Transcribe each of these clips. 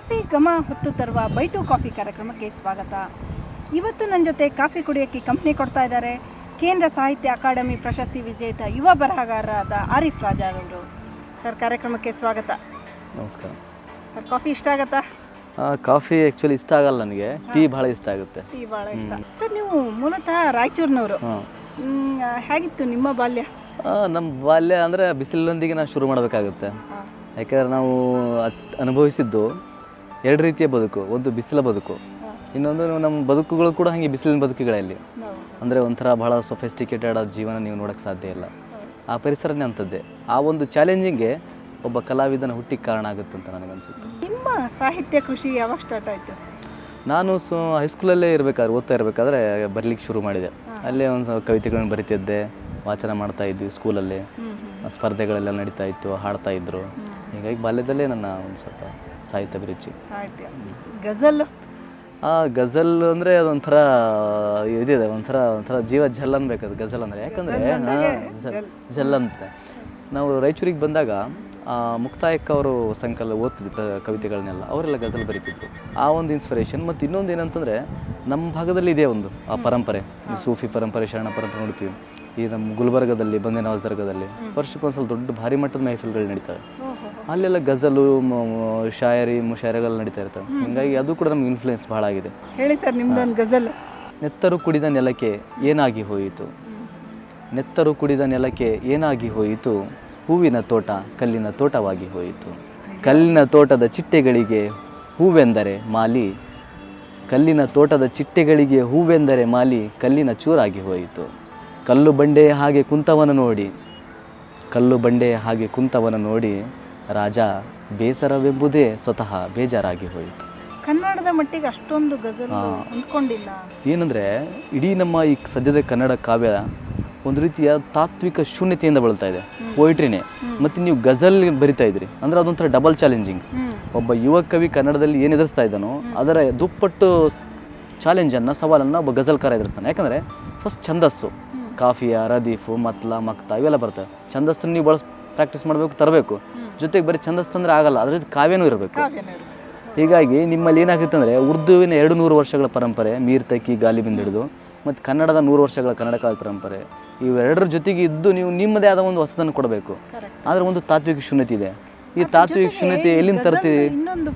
Coffee ಘಮ ಹೊತ್ತು ತರುವ ಬೈಟು ಕಾಫಿ ಕಾರ್ಯಕ್ರಮಕ್ಕೆ ಸ್ವಾಗತ. ಇವತ್ತು ನನ್ನ ಜೊತೆ ಕಾಫಿ ಕುಡಿಯೋಕ್ಕೆ ಕಂಪ್ನಿ ಕೊಡ್ತಾ ಇದ್ದಾರೆ ಕೇಂದ್ರ ಸಾಹಿತ್ಯ ಅಕಾಡೆಮಿ ಪ್ರಶಸ್ತಿ ವಿಜೇತ ಯುವ ಬರಹಗಾರರಾದ ಆರಿಫ್ ರಾಜಾ ಅವರು. ಸರ್, ಕಾರ್ಯಕ್ರಮಕ್ಕೆ ಸ್ವಾಗತ. ನಮಸ್ಕಾರ ಸರ್. ಕಾಫಿ ಇಷ್ಟ ಆಗತ್ತಾ? ಕಾಫಿ ಆ್ಯಕ್ಚುಲಿ ಇಷ್ಟ ಆಗಲ್ಲ, ನನಗೆ ಟೀ ಭಾಳ ಇಷ್ಟ ಆಗುತ್ತೆ. ಟೀ ಭಾಳ ಇಷ್ಟ. ಸರ್, ನೀವು ಮೂಲತಃ ರಾಯಚೂರಿನವರು. ಹೇಗಿತ್ತು ನಿಮ್ಮ ಬಾಲ್ಯ? ನಮ್ಮ ಬಾಲ್ಯ ಅಂದರೆ ಬಿಸಿಲಿನೊಂದಿಗೆ ನಾವು ಶುರು ಮಾಡಬೇಕಾಗುತ್ತೆ. ಯಾಕೆಂದರೆ ನಾವು ಅನುಭವಿಸಿದ್ದು ಎರಡು ರೀತಿಯ ಬದುಕು. ಒಂದು ಬಿಸಿಲ ಬದುಕು, ಇನ್ನೊಂದು ನಮ್ಮ ಬದುಕುಗಳು ಕೂಡ ಹಾಗೆ ಬಿಸಿಲಿನ ಬದುಕುಗಳಲ್ಲಿ. ಅಂದರೆ ಒಂಥರ ಭಾಳ ಸೊಫೆಸ್ಟಿಕೇಟೆಡ್ ಆದ ಜೀವನ ನೀವು ನೋಡೋಕ್ಕೆ ಸಾಧ್ಯ ಇಲ್ಲ. ಆ ಪರಿಸರನೇ ಅಂಥದ್ದೇ. ಆ ಒಂದು ಚಾಲೆಂಜಿಂಗ್ಗೆ ಒಬ್ಬ ಕಲಾವಿದನ ಹುಟ್ಟಿಗೆ ಕಾರಣ ಆಗುತ್ತೆ ಅಂತ ನನಗನ್ಸುತ್ತೆ. ನಿಮ್ಮ ಸಾಹಿತ್ಯ ಕೃಷಿ ಯಾವಾಗ ಸ್ಟಾರ್ಟ್ ಆಯಿತು? ನಾನು ಹೈಸ್ಕೂಲಲ್ಲೇ ಓದ್ತಾ ಇರಬೇಕಾದ್ರೆ ಬರಲಿಕ್ಕೆ ಶುರು ಮಾಡಿದೆ. ಅಲ್ಲೇ ಒಂದು ಕವಿತೆಗಳನ್ನು ಬರಿತಿದ್ದೆ, ವಾಚನ ಮಾಡ್ತಾ ಇದ್ವಿ. ಸ್ಕೂಲಲ್ಲಿ ಸ್ಪರ್ಧೆಗಳೆಲ್ಲ ನಡೀತಾ ಇತ್ತು, ಹಾಡ್ತಾ ಇದ್ರು. ಹೀಗಾಗಿ ಬಾಲ್ಯದಲ್ಲೇ ನನ್ನ ಒಂದು ಸ್ವಲ್ಪ ಸಾಹಿತ್ಯ ಅಭಿರುಚಿ. ಸಾಹಿತ್ಯ ಗಜಲ್ ಗಜಲ್ ಅಂದರೆ ಅದೊಂಥರ ಇದಿದೆ, ಒಂಥರ ಜೀವ ಜಲ್ ಅನ್ಬೇಕು ಅದು ಗಜಲ್ ಅಂದರೆ. ಯಾಕಂದರೆ ಜಲ್ ಅಂತ ನಾವು ರಾಯಚೂರಿಗೆ ಬಂದಾಗ ಮುಕ್ತಾಯಕ್ಕ ಅವರು ಓದ್ತಿದ್ರು ಕವಿತೆಗಳನ್ನೆಲ್ಲ, ಅವರೆಲ್ಲ ಗಜಲ್ ಬರೀತಿದ್ರು. ಆ ಒಂದು ಇನ್ಸ್ಪಿರೇಷನ್. ಮತ್ತು ಇನ್ನೊಂದು ಏನಂತಂದರೆ ನಮ್ಮ ಭಾಗದಲ್ಲಿ ಇದೆ ಒಂದು ಆ ಪರಂಪರೆ, ಸೂಫಿ ಪರಂಪರೆ, ಶರಣ ಪರಂಪರೆ ನೋಡ್ತೀವಿ. ಈ ನಮ್ಮ ಗುಲ್ಬರ್ಗದಲ್ಲಿ, ಬಂದೆ ನವಾಜ್ ದರ್ಗಾದಲ್ಲಿ ವರ್ಷಕ್ಕೊಂದ್ಸಲ ದೊಡ್ಡ ಭಾರಿ ಮಟ್ಟದ ಮಹಫಿಲ್ಗಳು ನಡೀತವೆ. ಅಲ್ಲೆಲ್ಲ ಗಜಲು, ಮುಷಾಯರಿಗಳು ನಡೀತಾ ಇರ್ತವೆ. ಹೀಗಾಗಿ ಅದು ಕೂಡ ನಮ್ಗೆ ಇನ್ಫ್ಲೂಯೆನ್ಸ್ ಭಾಳ ಆಗಿದೆ. ಹೇಳಿ ಸರ್, ನಿಮ್ದೊಂದು ಗಜಲ್. ನೆತ್ತರು ಕುಡಿದ ನೆಲಕ್ಕೆ ಏನಾಗಿ ಹೋಯಿತು, ನೆತ್ತರು ಕುಡಿದ ನೆಲಕ್ಕೆ ಏನಾಗಿ ಹೋಯಿತು, ಹೂವಿನ ತೋಟ ಕಲ್ಲಿನ ತೋಟವಾಗಿ ಹೋಯಿತು. ಕಲ್ಲಿನ ತೋಟದ ಚಿಟ್ಟೆಗಳಿಗೆ ಹೂವೆಂದರೆ ಮಾಲಿ, ಕಲ್ಲಿನ ತೋಟದ ಚಿಟ್ಟೆಗಳಿಗೆ ಹೂವೆಂದರೆ ಮಾಲಿ, ಕಲ್ಲಿನ ಚೂರಾಗಿ ಹೋಯಿತು. ಕಲ್ಲು ಬಂಡೆಯ ಹಾಗೆ ಕುಂತವನ ನೋಡಿ ರಾಜ ಬೇಸರವೆಂಬುದೇ ಸ್ವತಃ ಬೇಜಾರಾಗಿ ಹೋಯಿತು. ಕನ್ನಡದ ಮಟ್ಟಿಗೆ ಅಷ್ಟೊಂದು ಗಜಲ್ ಅಂದ್ಕೊಂಡಿಲ್ಲ. ಏನಂದರೆ ಇಡೀ ನಮ್ಮ ಈ ಸದ್ಯದ ಕನ್ನಡ ಕಾವ್ಯ ಒಂದು ರೀತಿಯ ತಾತ್ವಿಕ ಶೂನ್ಯತೆಯಿಂದ ಬಳಲ್ತಾ ಇದೆ, ಪೋಯಿಟ್ರಿನೇ. ಮತ್ತು ನೀವು ಗಜಲ್ ಬರಿತಾ ಇದ್ರಿ ಅಂದರೆ ಅದೊಂಥರ ಡಬಲ್ ಚಾಲೆಂಜಿಂಗ್. ಒಬ್ಬ ಯುವ ಕವಿ ಕನ್ನಡದಲ್ಲಿ ಏನು ಎದುರಿಸ್ತಾ ಇದ್ದಾನೋ ಅದರ ದುಪ್ಪಟ್ಟು ಚಾಲೆಂಜನ್ನು, ಸವಾಲನ್ನು ಒಬ್ಬ ಗಜಲ್ಕಾರ ಎದುರಿಸ್ತಾನೆ. ಯಾಕಂದರೆ ಫಸ್ಟ್ ಛಂದಸ್ಸು, ಕಾಫಿಯ, ರದೀಫು, ಮತ್ಲ, ಮಕ್ತ ಇವೆಲ್ಲ ಬರ್ತವೆ. ಛಂದಸ್ಸನ್ನು ನೀವು ಪ್ರಾಕ್ಟೀಸ್ ಮಾಡಬೇಕು, ತರಬೇಕು. ಜೊತೆಗೆ ಬರೀ ಛಂದಸ್ಸು ಅಂದರೆ ಆಗಲ್ಲ, ಅದ್ರ ಜೊತೆ ಕಾವ್ಯನೂ ಇರಬೇಕು. ಹೀಗಾಗಿ ನಿಮ್ಮಲ್ಲಿ ಏನಾಗುತ್ತೆ ಅಂದರೆ ಉರ್ದುವಿನ 200 ವರ್ಷಗಳ ಪರಂಪರೆ, ಮೀರ್ ತಕಿ, ಗಾಲಿಬಿಂದ ಹಿಡಿದು, ಮತ್ತು ಕನ್ನಡದ 100 ವರ್ಷಗಳ ಕನ್ನಡ ಕಾವ್ಯ ಪರಂಪರೆ, ಇವೆರಡರ ಜೊತೆಗೆ ಇದ್ದು ನೀವು ನಿಮ್ಮದೇ ಆದ ಒಂದು ಹೊಸದನ್ನು ಕೊಡಬೇಕು. ಆದರೆ ಒಂದು ತಾತ್ವಿಕ ಶೂನ್ಯತೆ ಇದೆ. ಈ ತಾತ್ವಿಕ ಶೂನ್ಯತೆ ಎಲ್ಲಿಂದ ತರ್ತೀವಿ? ಇನ್ನೊಂದು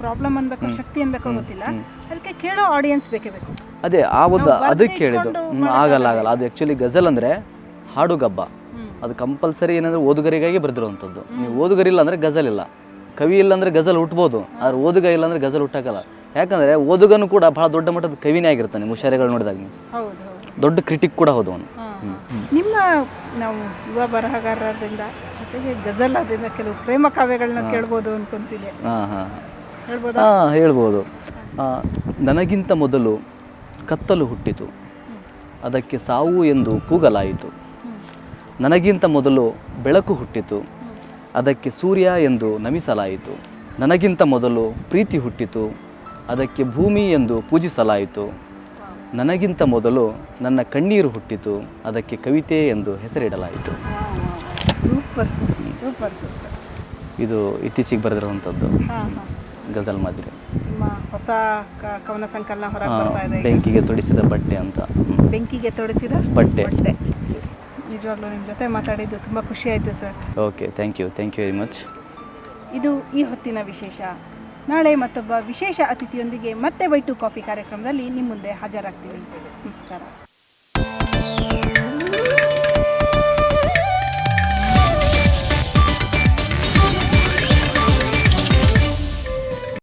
ಪ್ರಾಬ್ಲಮ್ ಅನ್ಬೇಕು, ಶಕ್ತಿ ಅನ್ಬೇಕು ಗೊತ್ತಿಲ್ಲ, ಅದಕ್ಕೆ ಕೇಳೋ ಆಡಿಯನ್ಸ್ ಬೇಕೇ ಬೇಕು. ಅದೇ ಆ ಒಂದು ಅದಕ್ಕೆ ಕೇಳಿದ್ದು ಆಗಲ್ಲ. ಅದು ಆ್ಯಕ್ಚುಲಿ ಗಜಲ್ ಅಂದರೆ ಹಾಡುಗಬ್ಬ. ಅದು ಕಂಪಲ್ಸರಿ ಏನಂದರೆ ಓದುಗರಿಗಾಗಿ ಬರೆದಿರುವಂಥದ್ದು. ನೀವು ಓದುಗರಿಲ್ಲ ಅಂದರೆ ಗಜಲ್ ಇಲ್ಲ, ಕವಿ ಇಲ್ಲ ಅಂದರೆ ಗಜಲ್ ಹುಟ್ಬೋದು. ಆದರೆ ಓದುಗ ಇಲ್ಲ ಅಂದರೆ ಗಜಲ್ ಹುಟ್ಟಾಗಲ್ಲ. ಯಾಕಂದರೆ ಓದುಗನು ಕೂಡ ಬಹಳ ದೊಡ್ಡ ಮಟ್ಟದ ಕವಿನೇ ಆಗಿರ್ತಾನೆ. ಮುಷಾರಿಗಳು ನೋಡಿದಾಗ ದೊಡ್ಡ ಕ್ರಿಟಿಕ್ ಕೂಡ ಹೌದು ಅವನು. ನಿಮ್ಮ ನಾವು ಯುವ ಬರಹಗಾರರಿಂದ ಜೊತೆಗೆ ಗಜಲ್ ಅದರಿಂದ ಕೆಲವು ಪ್ರೇಮ ಕಾವ್ಯಗಳನ್ನ ಕೇಳ್ಬೋದು ಅನ್ಕೊಂತಿದ್ದೆ. ಹೇಳ್ಬೋದು. ನನಗಿಂತ ಮೊದಲು ಕತ್ತಲು ಹುಟ್ಟಿತು, ಅದಕ್ಕೆ ಸಾವು ಎಂದು ಕೂಗಲಾಯಿತು. ನನಗಿಂತ ಮೊದಲು ಬೆಳಕು ಹುಟ್ಟಿತು, ಅದಕ್ಕೆ ಸೂರ್ಯ ಎಂದು ನಮಿಸಲಾಯಿತು. ನನಗಿಂತ ಮೊದಲು ಪ್ರೀತಿ ಹುಟ್ಟಿತು, ಅದಕ್ಕೆ ಭೂಮಿ ಎಂದು ಪೂಜಿಸಲಾಯಿತು. ನನಗಿಂತ ಮೊದಲು ನನ್ನ ಕಣ್ಣೀರು ಹುಟ್ಟಿತು, ಅದಕ್ಕೆ ಕವಿತೆ ಎಂದು ಹೆಸರಿಡಲಾಯಿತು. Super super super. ಇದು ಇತ್ತೀಚೆಗೆ ಬರೆದಿರುವಂಥದ್ದು ಗಜಲ್ ಮಾದರಿ. ನಿಮ್ಮ ಹೊಸ ಕವನ ಸಂಕಲನ ಹೊರಗೆ ಬರ್ತಾ ಇದೆ, ಬೆಂಕಿಗೆ ತೊಡಿಸಿದ ಬಟ್ಟೆ ಅಂತ. ಬೆಂಕಿಗೆ ತೊಡಿಸಿದ ಬಟ್ಟೆ. ನಿಜವಾಗ್ಲೂ ನಿಮ್ಮ ಜೊತೆ ಮಾತಾಡಿದ್ದು ತುಂಬ ಖುಷಿ ಆಯಿತು sir. Okay, thank you very much. ಇದು ಈ ಹೊತ್ತಿನ ವಿಶೇಷ. ನಾಳೆ ಮತ್ತೊಬ್ಬ ವಿಶೇಷ ಅತಿಥಿಯೊಂದಿಗೆ ಮತ್ತೆ ಬೈಟು ಕಾಫಿ ಕಾರ್ಯಕ್ರಮದಲ್ಲಿ ನಿಮ್ಮ ಮುಂದೆ ಹಾಜರಾಗ್ತೀವಿ. ನಮಸ್ಕಾರ.